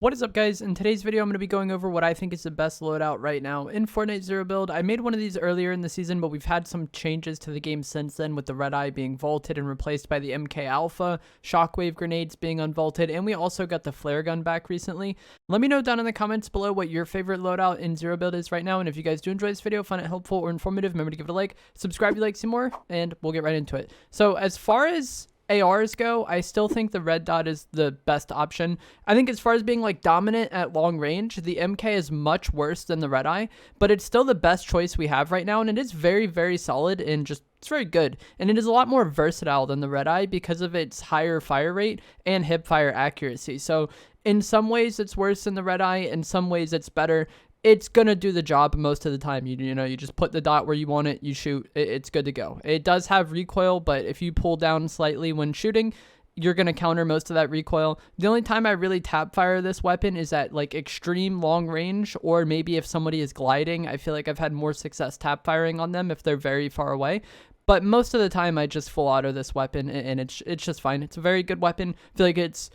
What is up, guys? In today's video, I'm going to be going over what I think is the best loadout right now in Fortnite Zero Build. I made one of these earlier in the season, but we've had some changes to the game since then, with the Red Eye being vaulted and replaced by the MK Alpha, shockwave grenades being unvaulted, and we also got the flare gun back recently. Let me know down in the comments below what your favorite loadout in Zero Build is right now, and if you guys do enjoy this video, find it helpful or informative, remember to give it a like, subscribe if you like to see more, and we'll get right into it. So as far as ARs go, I still think the red dot is the best option. I think as far as being like dominant at long range, the MK is much worse than the red eye, but it's still the best choice we have right now, and it is very, very solid and just it's very good. And it is a lot more versatile than the red eye because of its higher fire rate and hip fire accuracy. So in some ways it's worse than the red eye, in some ways it's better. It's going to do the job most of the time. You know, you just put the dot where you want it, you shoot, it's good to go. It does have recoil, but if you pull down slightly when shooting, you're going to counter most of that recoil. The only time I really tap fire this weapon is at like extreme long range, or maybe if somebody is gliding. I feel like I've had more success tap firing on them if they're very far away. But most of the time I just full auto this weapon and it's just fine. It's a very good weapon. I feel like it's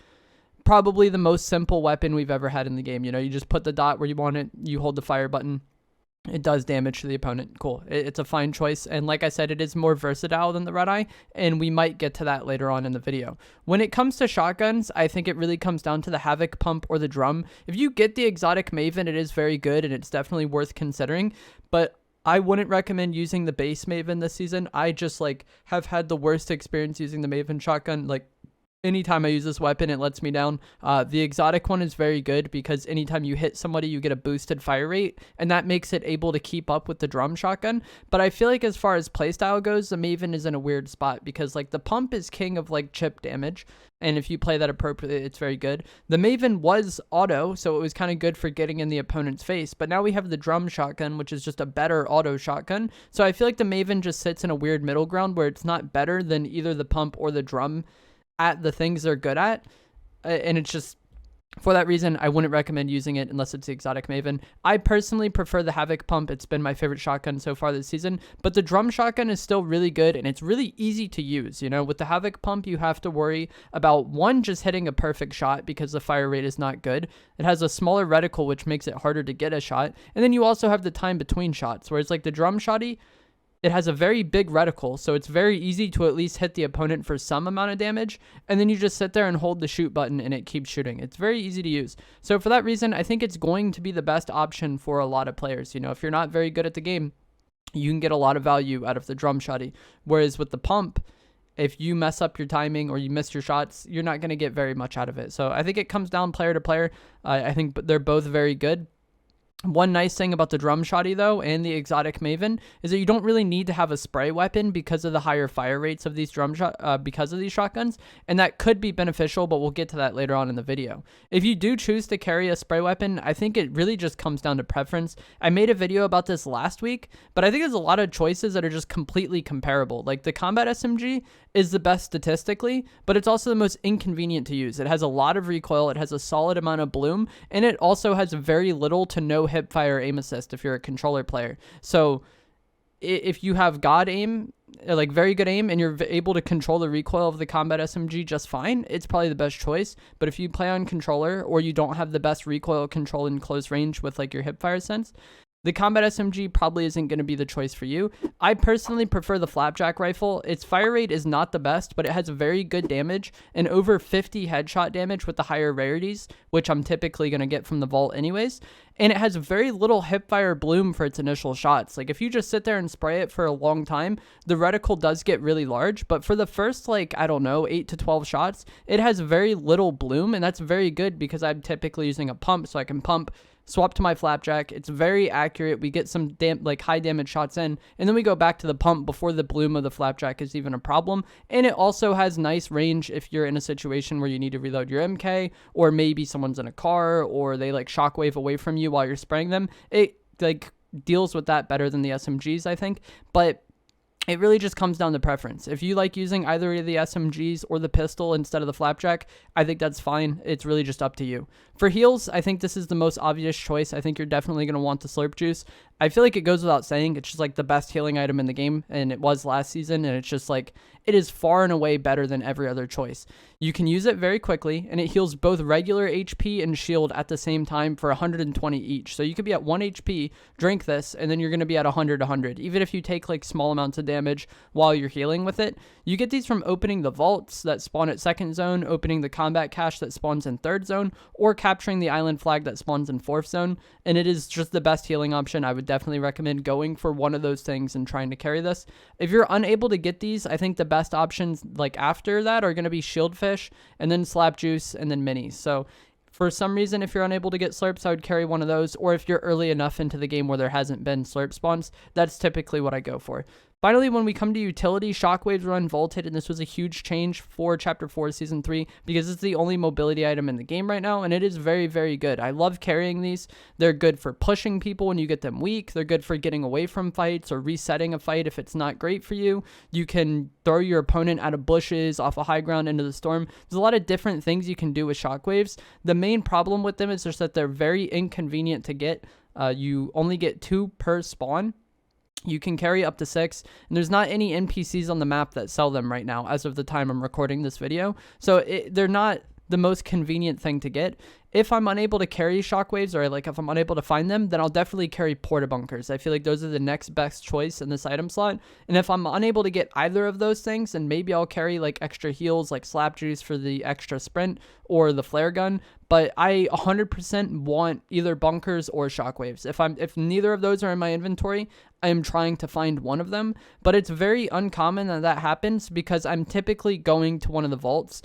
probably the most simple weapon we've ever had in the game. You know, you just put the dot where you want it, you hold the fire button, it does damage to the opponent. Cool. It's a fine choice. And like I said, it is more versatile than the red eye, and we might get to that later on in the video. When it comes to shotguns, I think it really comes down to the Havoc pump or the drum. If you get the exotic Maven, it is very good and it's definitely worth considering, but I wouldn't recommend using the base Maven this season. I just like have had the worst experience using the Maven shotgun. Like, anytime I use this weapon, it lets me down. The exotic one is very good because anytime you hit somebody, you get a boosted fire rate, and that makes it able to keep up with the drum shotgun. But I feel like as far as playstyle goes, the Maven is in a weird spot because like the pump is king of like chip damage, and if you play that appropriately, it's very good. The Maven was auto, so it was kind of good for getting in the opponent's face, but now we have the drum shotgun, which is just a better auto shotgun. So I feel like the Maven just sits in a weird middle ground where it's not better than either the pump or the drum at the things they're good at, and it's just for that reason I wouldn't recommend using it unless it's the exotic Maven. I personally prefer the Havoc pump. It's been my favorite shotgun so far this season, but the drum shotgun is still really good and it's really easy to use. You know, with the Havoc pump you have to worry about one, just hitting a perfect shot because the fire rate is not good. It has a smaller reticle, which makes it harder to get a shot, and then you also have the time between shots, whereas like the drum shotty, it has a very big reticle, so it's very easy to at least hit the opponent for some amount of damage, and then you just sit there and hold the shoot button and it keeps shooting. It's very easy to use. So for that reason, I think it's going to be the best option for a lot of players. You know, if you're not very good at the game, you can get a lot of value out of the drum shotty. Whereas with the pump, if you mess up your timing or you miss your shots, you're not going to get very much out of it. So I think it comes down player to player. I think they're both very good. One nice thing about the drum shotty though and the exotic Maven is that you don't really need to have a spray weapon because of the higher fire rates of these because of these shotguns, and that could be beneficial, but we'll get to that later on in the video. If you do choose to carry a spray weapon, I think it really just comes down to preference. I made a video about this last week, but I think there's a lot of choices that are just completely comparable. Like the combat SMG is the best statistically, but it's also the most inconvenient to use. It has a lot of recoil, it has a solid amount of bloom, and it also has very little to no hip fire aim assist if you're a controller player. So if you have god aim, like very good aim, and you're able to control the recoil of the combat SMG just fine, it's probably the best choice. But if you play on controller or you don't have the best recoil control in close range with like your hip fire sense, the combat SMG probably isn't going to be the choice for you. I personally prefer the flapjack rifle. Its fire rate is not the best, but it has very good damage and over 50 headshot damage with the higher rarities, which I'm typically going to get from the vault anyways. And it has very little hipfire bloom for its initial shots. Like if you just sit there and spray it for a long time, the reticle does get really large, but for the first like, I don't know, 8 to 12 shots, it has very little bloom, and that's very good because I'm typically using a pump, so I can pump, swap to my flapjack. It's very accurate. We get some high damage shots in, and then we go back to the pump before the bloom of the flapjack is even a problem. And it also has nice range if you're in a situation where you need to reload your MK, or maybe someone's in a car or they like shockwave away from you while you're spraying them. It like deals with that better than the SMGs, I think. But it really just comes down to preference. If you like using either of the SMGs or the pistol instead of the flapjack, I think that's fine. It's really just up to you. For heals, I think this is the most obvious choice. I think you're definitely going to want the Slurp Juice. I feel like it goes without saying. It's just like the best healing item in the game, and it was last season, and it's just like, it is far and away better than every other choice. You can use it very quickly, and it heals both regular HP and shield at the same time for 120 each. So you could be at 1 HP, drink this, and then you're going to be at 100, even if you take like small amounts of damage while you're healing with it. You get these from opening the vaults that spawn at 2nd zone, opening the combat cache that spawns in 3rd zone, or capturing the island flag that spawns in 4th zone, and it is just the best healing option. I would definitely recommend going for one of those things and trying to carry this. If you're unable to get these, I think the best options like after that are going to be Shieldfish, and then Slap Juice, and then Minis. So for some reason, if you're unable to get slurps, I would carry one of those, or if you're early enough into the game where there hasn't been slurp spawns, that's typically what I go for. Finally, when we come to utility, shockwaves run vaulted, and this was a huge change for Chapter 4 Season 3 because it's the only mobility item in the game right now, and it is very, very good. I love carrying these. They're good for pushing people when you get them weak. They're good for getting away from fights or resetting a fight if it's not great for you. You can throw your opponent out of bushes, off a high ground, into the storm. There's a lot of different things you can do with shockwaves. The main problem with them is just that they're very inconvenient to get. You only get 2 per spawn. You can carry up to 6, and there's not any NPCs on the map that sell them right now as of the time I'm recording this video. So they're not the most convenient thing to get. If I'm unable to carry shockwaves, or like if I'm unable to find them, then I'll definitely carry porta bunkers. I feel like those are the next best choice in this item slot. And if I'm unable to get either of those things, then maybe I'll carry like extra heals, like Slap Juice for the extra sprint, or the flare gun. But I 100% want either bunkers or shockwaves. If neither of those are in my inventory, I am trying to find one of them. But it's very uncommon that happens because I'm typically going to one of the vaults.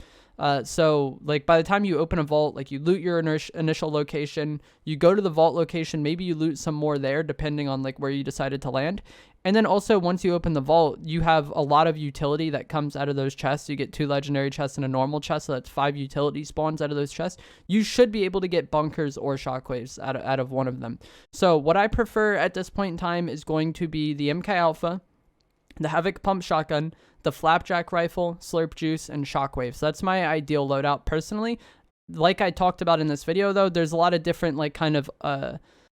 So like by the time you open a vault, like you loot your initial location, you go to the vault location, maybe you loot some more there depending on like where you decided to land. And then also once you open the vault, you have a lot of utility that comes out of those chests. You get 2 legendary chests and a normal chest, so that's 5 utility spawns out of those chests. You should be able to get bunkers or shockwaves out of one of them. So what I prefer at this point in time is going to be the MK Alpha, the Havoc Pump Shotgun, the Flapjack Rifle, Slurp Juice, and Shockwaves. So that's my ideal loadout personally. Like I talked about in this video though, there's a lot of different like kind of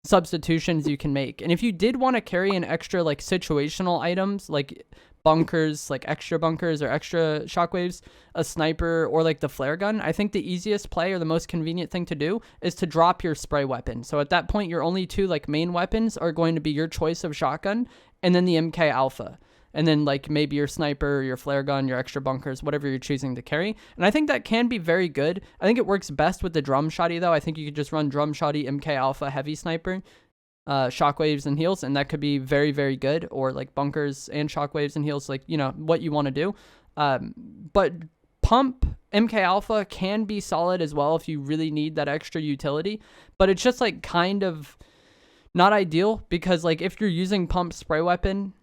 substitutions you can make. And if you did want to carry an extra like situational items like bunkers, like extra bunkers or extra shockwaves, a sniper, or like the flare gun, I think the easiest play or the most convenient thing to do is to drop your spray weapon. So at that point, your only 2 like main weapons are going to be your choice of shotgun and then the MK Alpha. And then like maybe your sniper, your flare gun, your extra bunkers, whatever you're choosing to carry. And I think that can be very good. I think it works best with the drum shotty though. I think you could just run drum shotty, MK Alpha, heavy sniper, shockwaves and heals, and that could be very, very good. Or like bunkers and shockwaves and heals, like, you know, what you want to do. But pump MK Alpha can be solid as well if you really need that extra utility. But it's just like kind of not ideal because like if you're using pump spray weapon,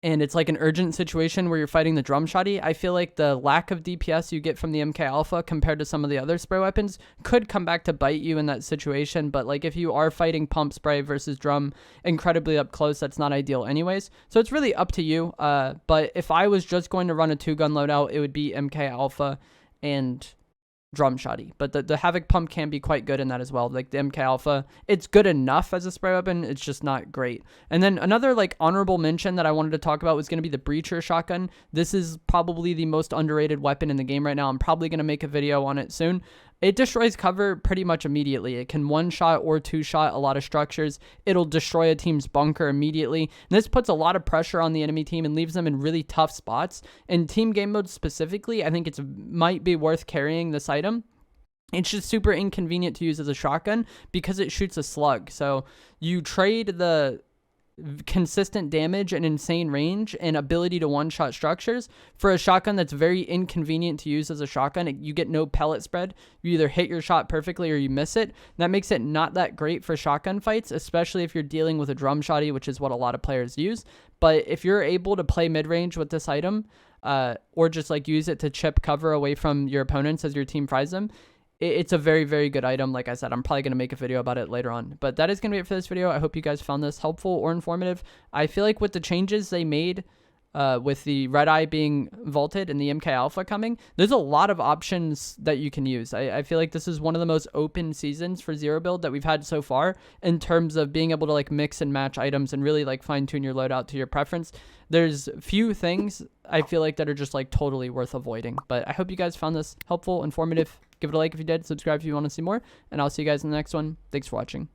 and it's like an urgent situation where you're fighting the drum shotty, I feel like the lack of DPS you get from the MK Alpha compared to some of the other spray weapons could come back to bite you in that situation. But like if you are fighting pump spray versus drum incredibly up close, that's not ideal anyways. So it's really up to you. But if I was just going to run a 2-gun loadout, it would be MK Alpha and drum shotty. But the Havoc Pump can be quite good in that as well. Like the MK Alpha, it's good enough as a spray weapon, it's just not great. And then another like honorable mention that I wanted to talk about was going to be the Breacher Shotgun. This is probably the most underrated weapon in the game right now. I'm probably going to make a video on it soon. It destroys cover pretty much immediately. It can 1-shot or 2-shot a lot of structures. It'll destroy a team's bunker immediately. And this puts a lot of pressure on the enemy team and leaves them in really tough spots. In team game mode specifically, I think it might be worth carrying this item. It's just super inconvenient to use as a shotgun because it shoots a slug. So you trade the consistent damage and insane range and ability to 1-shot structures for a shotgun that's very inconvenient to use as a shotgun. You get no pellet spread. You either hit your shot perfectly or you miss it. That makes it not that great for shotgun fights, especially if you're dealing with a drum shotty, which is what a lot of players use. But if you're able to play mid-range with this item, or just like use it to chip cover away from your opponents as your team fries them, it's a very, very good item. Like I said, I'm probably going to make a video about it later on. But that is going to be it for this video. I hope you guys found this helpful or informative. I feel like with the changes they made with the red eye being vaulted and the MK Alpha coming, there's a lot of options that you can use. I feel like this is one of the most open seasons for zero build that we've had so far in terms of being able to like mix and match items and really like fine tune your loadout to your preference. There's few things I feel like that are just like totally worth avoiding. But I hope you guys found this helpful, informative. Give it a like if you did, subscribe if you want to see more, and I'll see you guys in the next one. Thanks for watching.